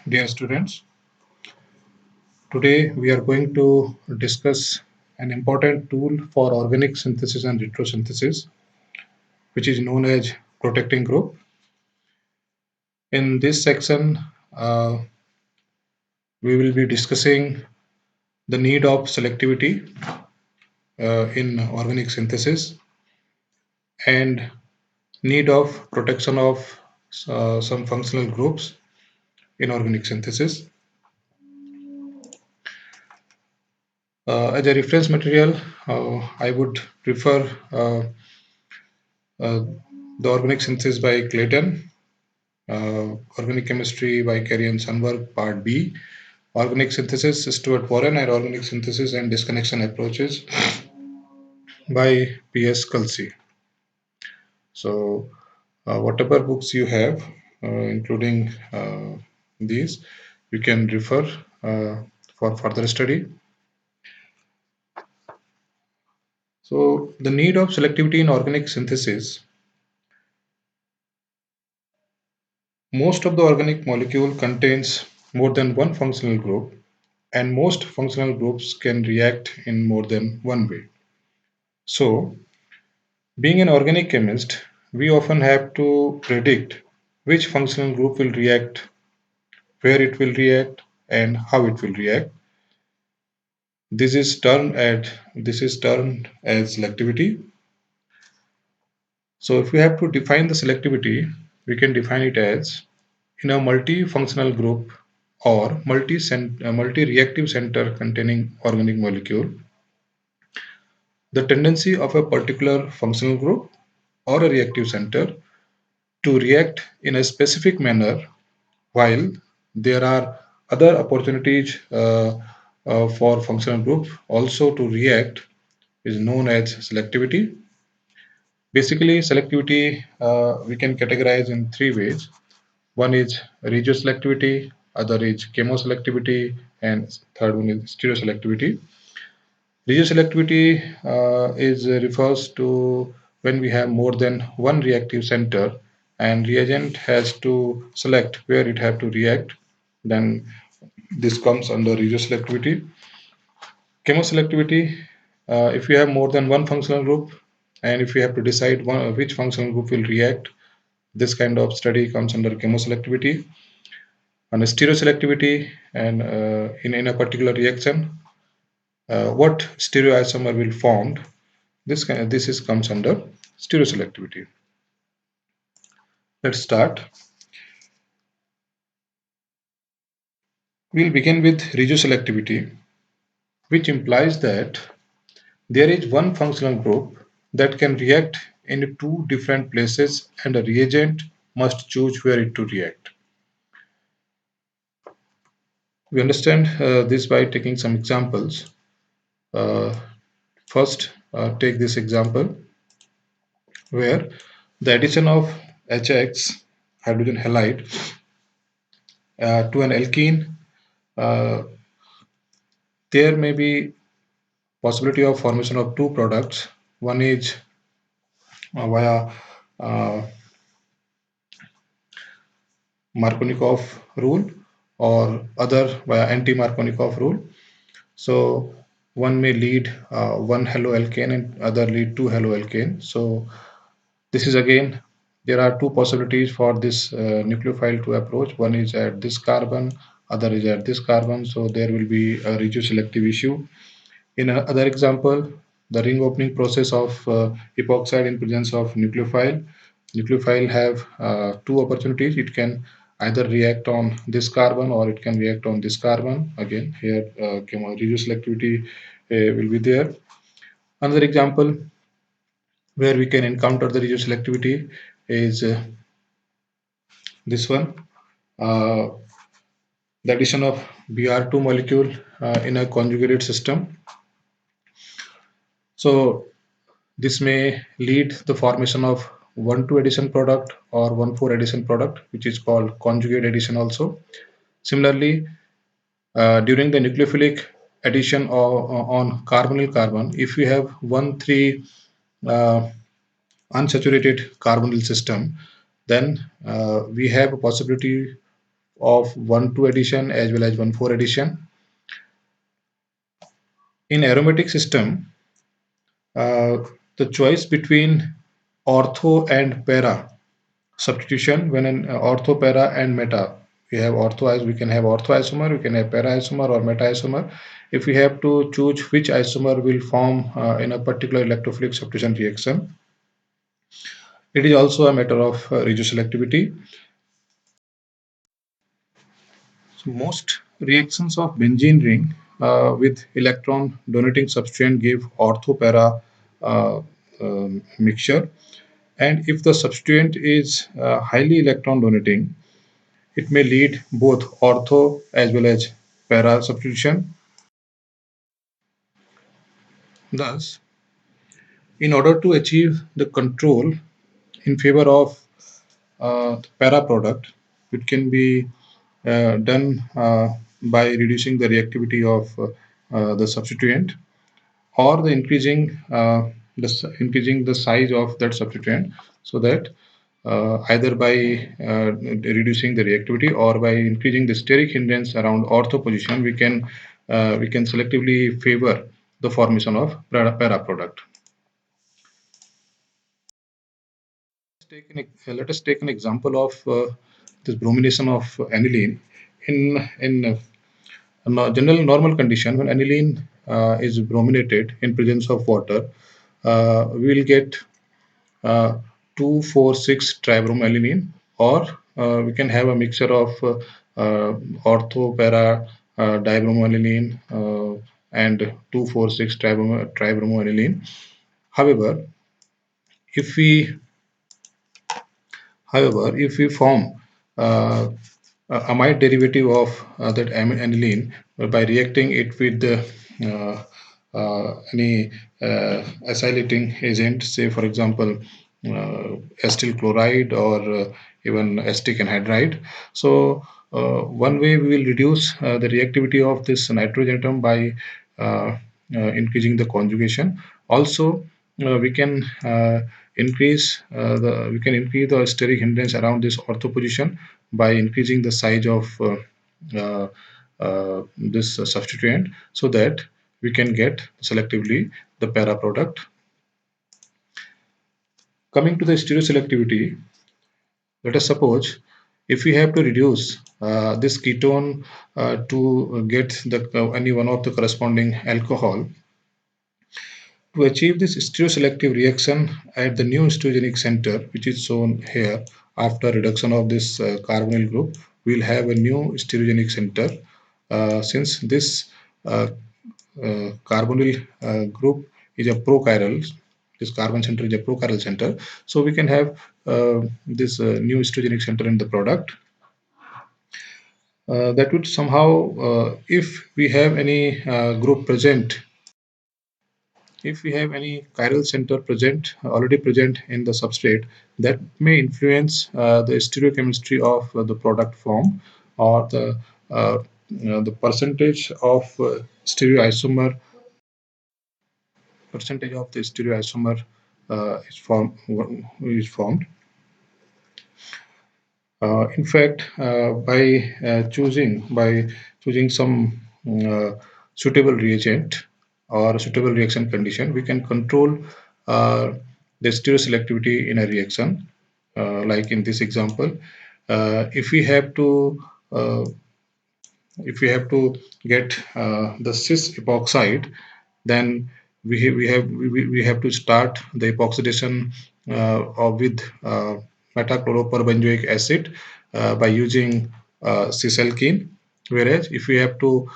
Dear students, today we are going to discuss an important tool for organic synthesis and retrosynthesis, which is known as protecting group. In this section, uh, we will be discussing the need of selectivity in organic synthesis and need of protection of some functional groups in organic synthesis. As a reference material, I would prefer uh, the organic synthesis by Clayton, organic chemistry by Carey and Sunberg, part B, organic synthesis, Stuart Warren, and organic synthesis and disconnection approaches by P.S. Kelsey. So, whatever books you have, including these, you can refer for further study. So, the need of selectivity in organic synthesis. Most of the organic molecule contains more than one functional group, and most functional groups can react in more than one way. So, being an organic chemist, we often have to predict which functional group will react, where it will react, and how it will react. This is termed as selectivity. So, if we have to define the selectivity, we can define it as in a multi-functional group or multi-reactive center containing organic molecule, the tendency of a particular functional group or a reactive center to react in a specific manner while there are other opportunities for functional group also to react is known as selectivity. Basically, selectivity we can categorize in three ways. One is regioselectivity, other is chemoselectivity, and third one is stereoselectivity. Regioselectivity is refers to when we have more than one reactive center and reagent has to select where it have to react, then this comes under regioselectivity. Chemoselectivity, if you have more than one functional group and if you have to decide which functional group will react, this kind of study comes under chemoselectivity. And stereoselectivity, and in a particular reaction, what stereoisomer will formed, this is comes under stereoselectivity. Let's start. We'll begin with regioselectivity, which implies that there is one functional group that can react in two different places and a reagent must choose where it to react. We understand this by taking some examples. Uh, First, take this example where the addition of HX, hydrogen halide, to an alkene, uh, there may be possibility of formation of two products. One is via uh, Markovnikov rule or other via anti-Markovnikov rule. So one may lead one haloalkane and other lead two haloalkane. So this is again, there are two possibilities for this nucleophile to approach. One is at this carbon, other is at this carbon. So there will be a regioselective issue. In another example, the ring opening process of epoxide in presence of nucleophile. Nucleophile have two opportunities. It can either react on this carbon or it can react on this carbon. Again, here regioselectivity will be there. Another example where we can encounter the regioselectivity is this one. Uh, the addition of Br2 molecule in a conjugated system. So this may lead the formation of 1,2 addition product or 1,4 addition product, which is called conjugate addition also. Similarly, during the nucleophilic addition on carbonyl carbon, if we have 1,3 uh, unsaturated carbonyl system, then we have a possibility of 1,2 addition as well as 1,4 addition. In aromatic system, uh, the choice between ortho and para substitution, when an ortho, para, and meta. We have we can have ortho isomer, we can have para isomer or meta isomer. If we have to choose which isomer will form in a particular electrophilic substitution reaction, it is also a matter of regioselectivity. So most reactions of benzene ring with electron donating substrate give ortho para mixture, and if the substituent is highly electron donating, it may lead both ortho as well as para substitution. Thus, in order to achieve the control in favor of the para product, it can be done by reducing the reactivity of the substituent, or the increasing the size of that substituent, so that either by reducing the reactivity or by increasing the steric hindrance around ortho position, we can selectively favor the formation of para product. Let us take an example of this bromination of aniline. In general normal condition, when aniline is brominated in presence of water, we will get 2,4,6 tribromelanin, or we can have a mixture of ortho, para, dibromelanin, and 2,4,6 tribromelanin. However, if we if we form uh, amide derivative of that aniline by reacting it with uh, any acylating agent, say for example acetyl chloride or even acetic anhydride. So one way we will reduce the reactivity of this nitrogen atom by increasing the conjugation. Also, we can increase the steric hindrance around this ortho position by increasing the size of this substituent, so that we can get selectively the para product. Coming to the stereoselectivity, let us suppose if we have to reduce this ketone to get any one of the corresponding alcohol. To achieve this stereoselective reaction at the new stereogenic center, which is shown here, after reduction of this carbonyl group, we will have a new stereogenic center. Since this uh, carbonyl group is a prochiral, this carbon center is a prochiral center, so we can have this new stereogenic center in the product. That would somehow, if we have any group present, if we have any chiral center already present in the substrate, that may influence the stereochemistry of the product form, or the percentage of the stereoisomer is formed. In fact, by choosing some suitable reagent or suitable reaction condition, we can control uh, the stereoselectivity in a reaction. Like in this example, if we have to uh, get the cis epoxide, then we have to start the epoxidation with metachloroperbenzoic acid by using cisalkene. Whereas if we have to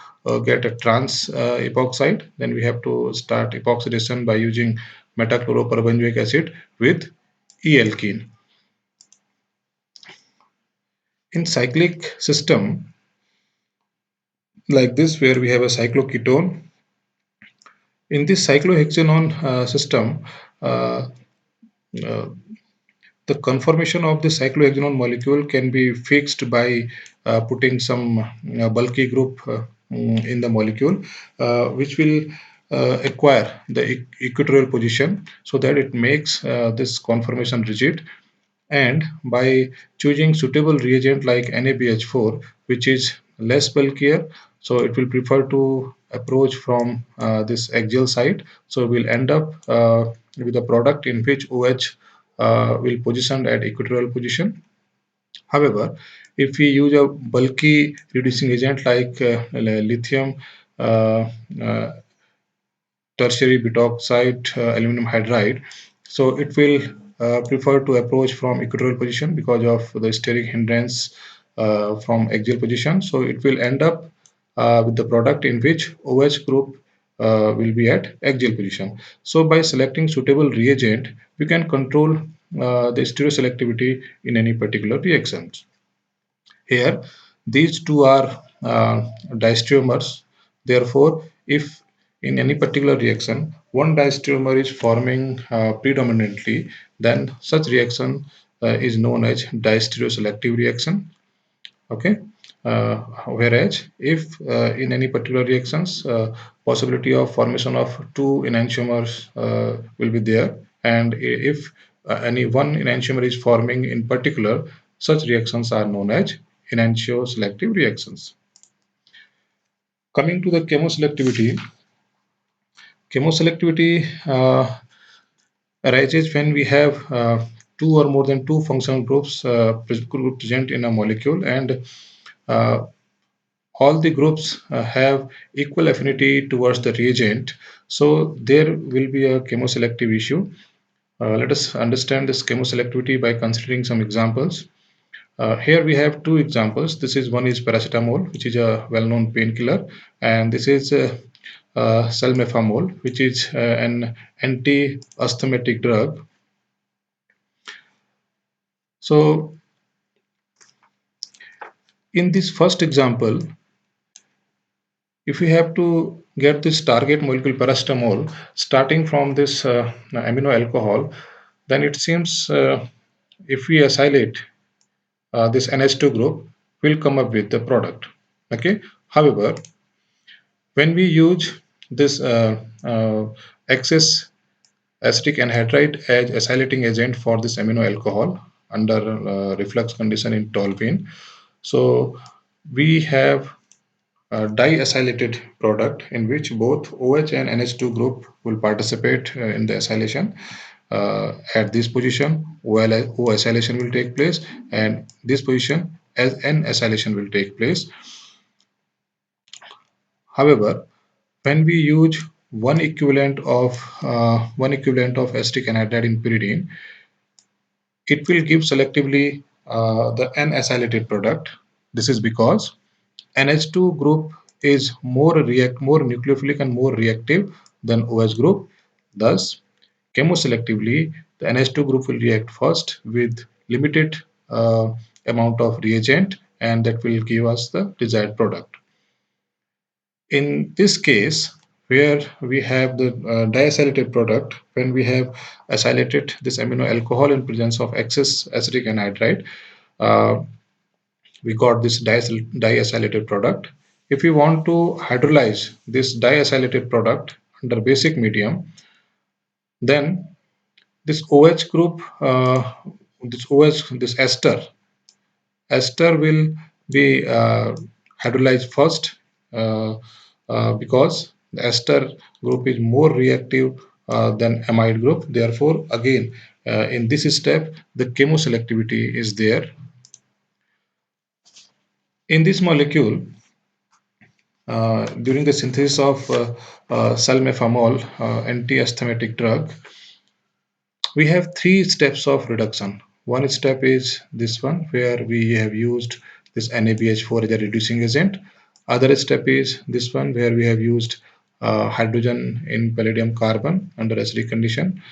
get a trans epoxide, then we have to start epoxidation by using metachloroperbenzoic acid with E-alkene. In cyclic system like this, where we have a cycloketone, in this cyclohexanone system, uh, uh, the conformation of the cyclohexanone molecule can be fixed by putting some bulky group in the molecule, which will acquire the equatorial position, so that it makes this conformation rigid. And by choosing suitable reagent like NaBH4, which is less bulkier, so it will prefer to approach from this axial side. So we'll end up with a product in which OH will position at equatorial position. However, if we use a bulky reducing agent like lithium uh, uh, tertiary butoxide aluminum hydride, so it will prefer to approach from equatorial position because of the steric hindrance from axial position. So it will end up with the product in which OH group will be at axial position. So by selecting suitable reagent, we can control the stereoselectivity in any particular reactions. Here, these two are diastereomers. Therefore, if in any particular reaction one diastereomer is forming predominantly, then such reaction is known as diastereoselective reaction. Okay. Whereas if in any particular reactions possibility of formation of two enantiomers will be there, and if any one enantiomer is forming in particular, such reactions are known as enantioselective reactions. Coming to the chemoselectivity arises when we have two or more than two functional groups present in a molecule, and uh, all the groups have equal affinity towards the reagent, so there will be a chemoselective issue. Let us understand this chemoselectivity by considering some examples. Here we have two examples. This is one is paracetamol, which is a well-known painkiller, and this is salmetamol, which is an anti-asthmatic drug. So in this first example, if we have to get this target molecule paracetamol starting from this amino alcohol, then it seems if we acylate this NH2 group, we'll come up with the product. Okay. However, when we use this excess acetic anhydride as acylating agent for this amino alcohol under reflux condition in toluene, so we have a diacylated product in which both OH and NH2 group will participate in the acylation. At this position, O acylation will take place, and this position as N acylation will take place. However, when we use one equivalent of acetic anhydride in pyridine, it will give selectively the N-acylated product. This is because NH2 group is more nucleophilic and more reactive than OH group. Thus, chemoselectively, the NH2 group will react first with limited amount of reagent, and that will give us the desired product. In this case, where we have the diacylated product, when we have acylated this amino alcohol in presence of excess acetic anhydride, uh, we got this diacylated product. If we want to hydrolyze this diacylated product under basic medium, then this OH group, this ester will be hydrolyzed first uh, because the ester group is more reactive than amide group. Therefore, again, in this step, the chemoselectivity is there. In this molecule, during the synthesis of salmetamol, anti-asthmatic drug, we have three steps of reduction. One step is this one where we have used this NaBH4 as a reducing agent. Other step is this one where we have used hydrogen in palladium carbon under acidic condition.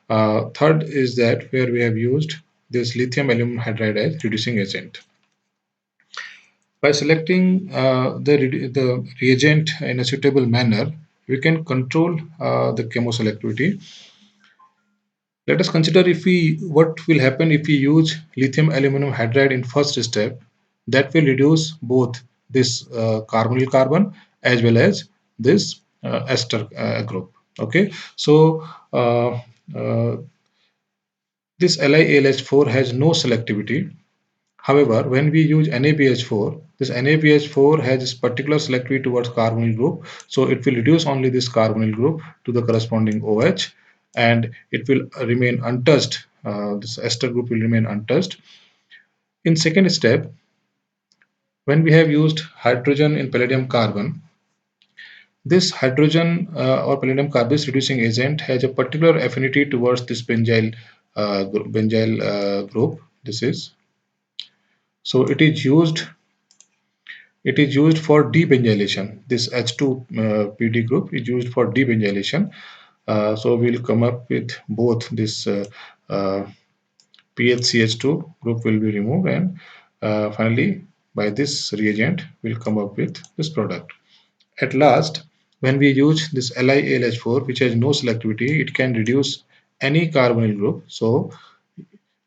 Third is that where we have used this lithium aluminum hydride as reducing agent. By selecting the reagent in a suitable manner, we can control the chemoselectivity. Let us consider if we what will happen if we use lithium aluminum hydride in first step. That will reduce both this carbonyl carbon as well as this ester group. Okay, so uh, This LiAlH4 has no selectivity. However, when we use NaBH4, this NaBH4 has this particular selectivity towards carbonyl group, so it will reduce only this carbonyl group to the corresponding OH, and it will remain untouched. This ester group will remain untouched. In second step, when we have used hydrogen in palladium carbon, this hydrogen or palladium carbis reducing agent has a particular affinity towards this benzyl group. This is so it is used for debenzylation. This H2 PD group is used for debenzylation. So we'll come up with both this PHCH2 group will be removed, and finally by this reagent we'll come up with this product. At last, when we use this LiAlH4, which has no selectivity, it can reduce any carbonyl group. So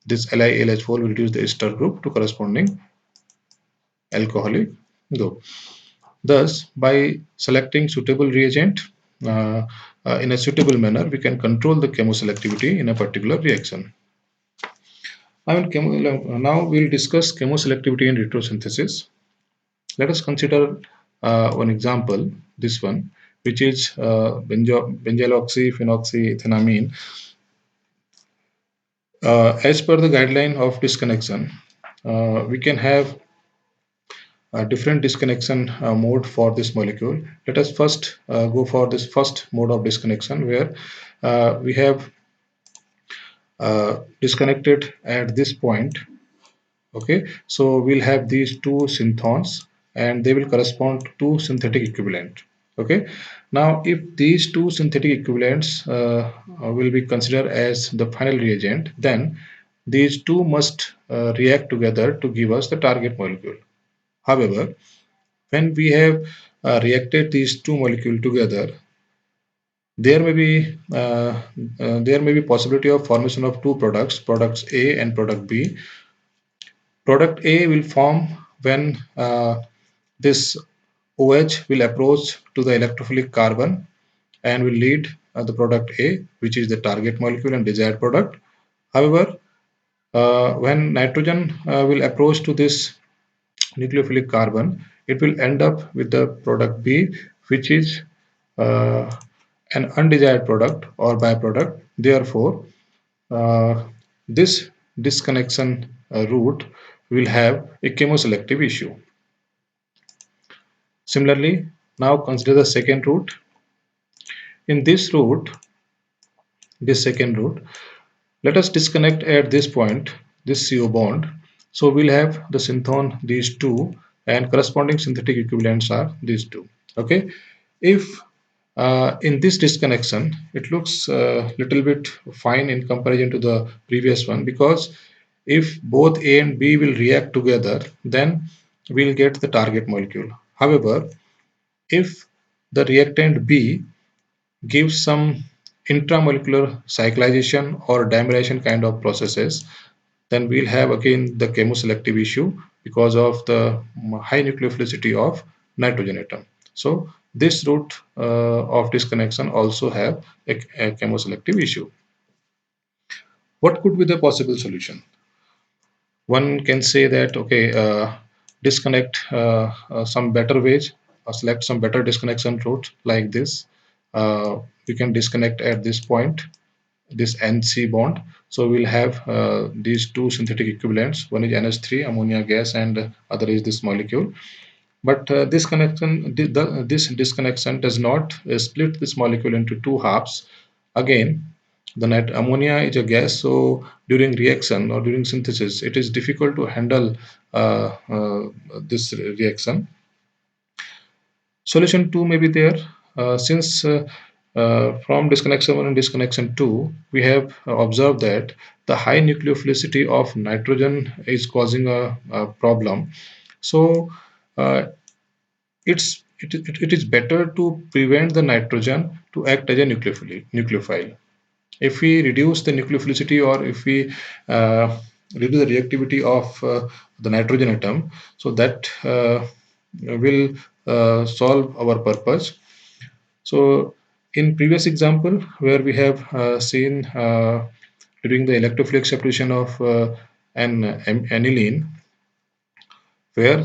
this LiAlH4 will reduce the ester group to corresponding alcoholic group. Thus, by selecting suitable reagent uh, in a suitable manner, we can control the chemoselectivity in a particular reaction. Now we'll discuss chemoselectivity in retrosynthesis. Let us consider one example, this one, which is benzyloxyphenoxyethanamine. As per the guideline of disconnection, we can have a different disconnection mode for this molecule. Let us first go for this first mode of disconnection, where we have disconnected at this point. Okay, so we'll have these two synthons, and they will correspond to two synthetic equivalent. Okay, now if these two synthetic equivalents will be considered as the final reagent, then these two must react together to give us the target molecule. However, when we have reacted these two molecules together, there may be possibility of formation of two products A and product B. Product A will form when this OH will approach to the electrophilic carbon and will lead the product A, which is the target molecule and desired product. However, when nitrogen will approach to this nucleophilic carbon, it will end up with the product B, which is uh, an undesired product or byproduct. Therefore, this disconnection route will have a chemoselective issue. Similarly, now consider the second route. In this second route, let us disconnect at this point this CO bond. So we'll have the synthon these two, and corresponding synthetic equivalents are these two. Okay, if in this disconnection it looks a little bit fine in comparison to the previous one, because if both A and B will react together, then we'll get the target molecule. However, if the reactant B gives some intramolecular cyclization or dimerization kind of processes, then we'll have again the chemoselective issue because of the high nucleophilicity of nitrogen atom. So this route of disconnection also have a chemoselective issue. What could be the possible solution? One can say that, okay, disconnect some better ways, or select some better disconnection route like this. We can disconnect at this point this NC bond. So we'll have these two synthetic equivalents. One is NH3 ammonia gas, and other is this molecule. But this disconnection does not split this molecule into two halves. Again, the ammonia is a gas, so during reaction or during synthesis, it is difficult to handle this reaction. Solution 2 may be there, since from disconnection 1 and disconnection 2, we have observed that the high nucleophilicity of nitrogen is causing a problem. So it is better to prevent the nitrogen to act as a nucleophile. If we reduce the nucleophilicity, or if we reduce the reactivity of the nitrogen atom, so that will solve our purpose. So in previous example, where we have seen during the electrophilic substitution of an aniline, where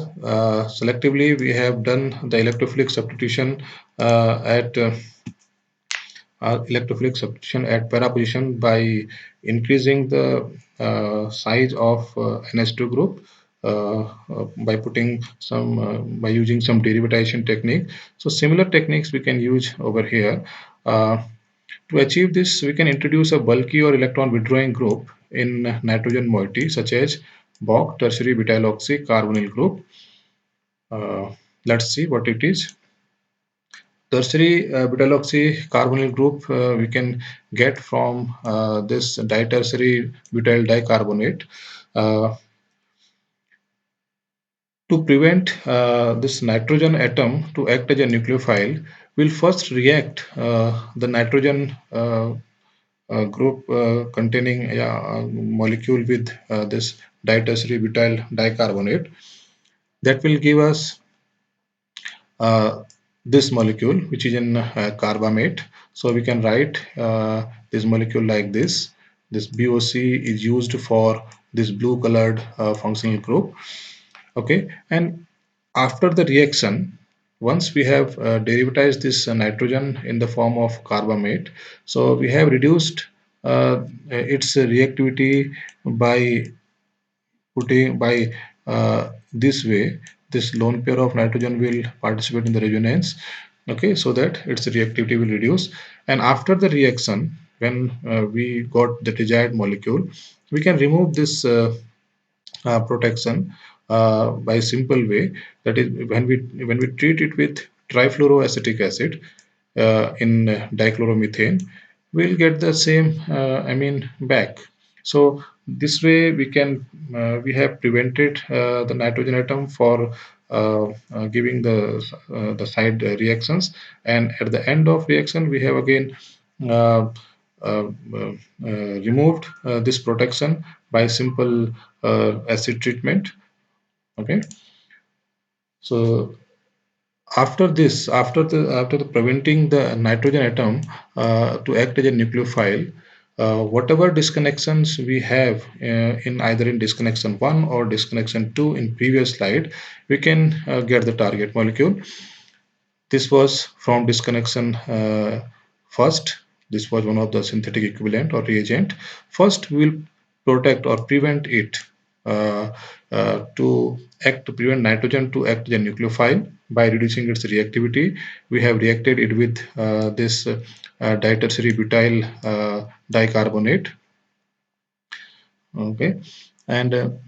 selectively we have done the electrophilic substitution at electrophilic substitution at para position by increasing the size of NH2 group by putting some by using some derivatization technique. So similar techniques we can use over here. To achieve this, we can introduce a bulky or electron withdrawing group in nitrogen moiety, such as BOC tertiary butyloxy carbonyl group. Let's see what it is. Tertiary butyloxy carbonyl group we can get from this ditertiary butyl dicarbonate. Uh, to prevent this nitrogen atom to act as a nucleophile, we'll first react the nitrogen group containing a molecule with this ditertiary butyl dicarbonate. That will give us uh, this molecule, which is in carbamate. So we can write this molecule like this. This BOC is used for this blue colored functional group. Okay, and after the reaction, once we have derivatized this nitrogen in the form of carbamate, so we have reduced its reactivity by putting by this way. This lone pair of nitrogen will participate in the resonance, okay, so that its reactivity will reduce. And after the reaction, when we got the desired molecule, we can remove this protection by simple way. That is, when we treat it with trifluoroacetic acid in dichloromethane, we'll get the same amine back. So this way we have prevented the nitrogen atom for giving the side reactions, and at the end of reaction we have again uh, uh, removed this protection by simple acid treatment. Okay, so after the preventing the nitrogen atom to act as a nucleophile, whatever disconnections we have in either in disconnection 1 or disconnection 2 in previous slide, we can get the target molecule. This was from disconnection first. This was one of the synthetic equivalent or reagent. First, we will protect or prevent it uh, to prevent nitrogen to act as a nucleophile by reducing its reactivity. We have reacted it with this ditertiary butyl dicarbonate. Okay, and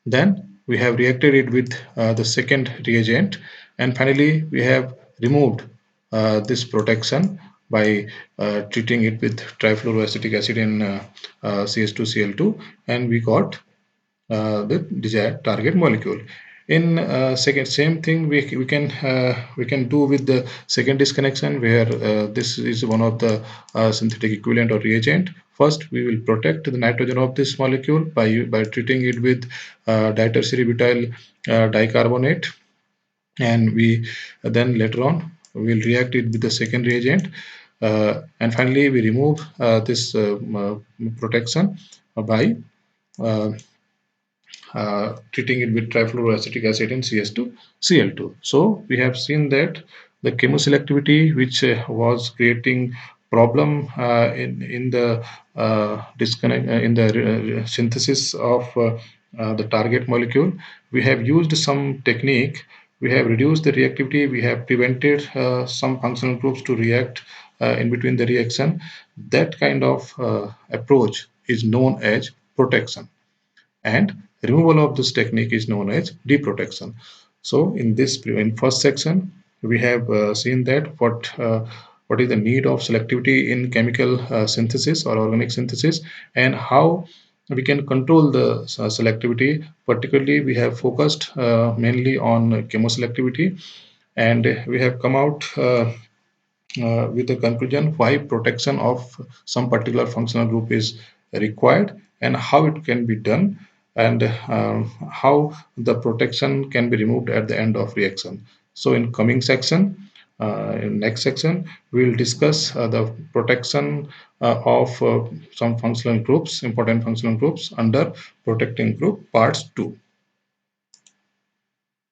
then we have reacted it with the second reagent, and finally we have removed this protection by treating it with trifluoroacetic acid in CS2Cl2, and we got the desired target molecule. In second, same thing we can do with the second disconnection, where this is one of the synthetic equivalent or reagent. First, we will protect the nitrogen of this molecule by treating it with ditertiary butyl dicarbonate, and we then later on we will react it with the second reagent, and finally we remove this protection by uh, treating it with trifluoroacetic acid and CS2Cl2. So we have seen that the chemoselectivity, which was creating problem in the disconnect in the synthesis of the target molecule, we have used some technique. We have reduced the reactivity. We have prevented some functional groups to react in between the reaction. That kind of approach is known as protection, and removal of this technique is known as deprotection. So in first section we have seen that what is the need of selectivity in chemical synthesis or organic synthesis, and how we can control the selectivity. Particularly we have focused mainly on chemoselectivity, and we have come out with the conclusion why protection of some particular functional group is required and how it can be done, and how the protection can be removed at the end of reaction. So in coming section In next section, we will discuss the protection of some functional groups, important functional groups under protecting group parts 2.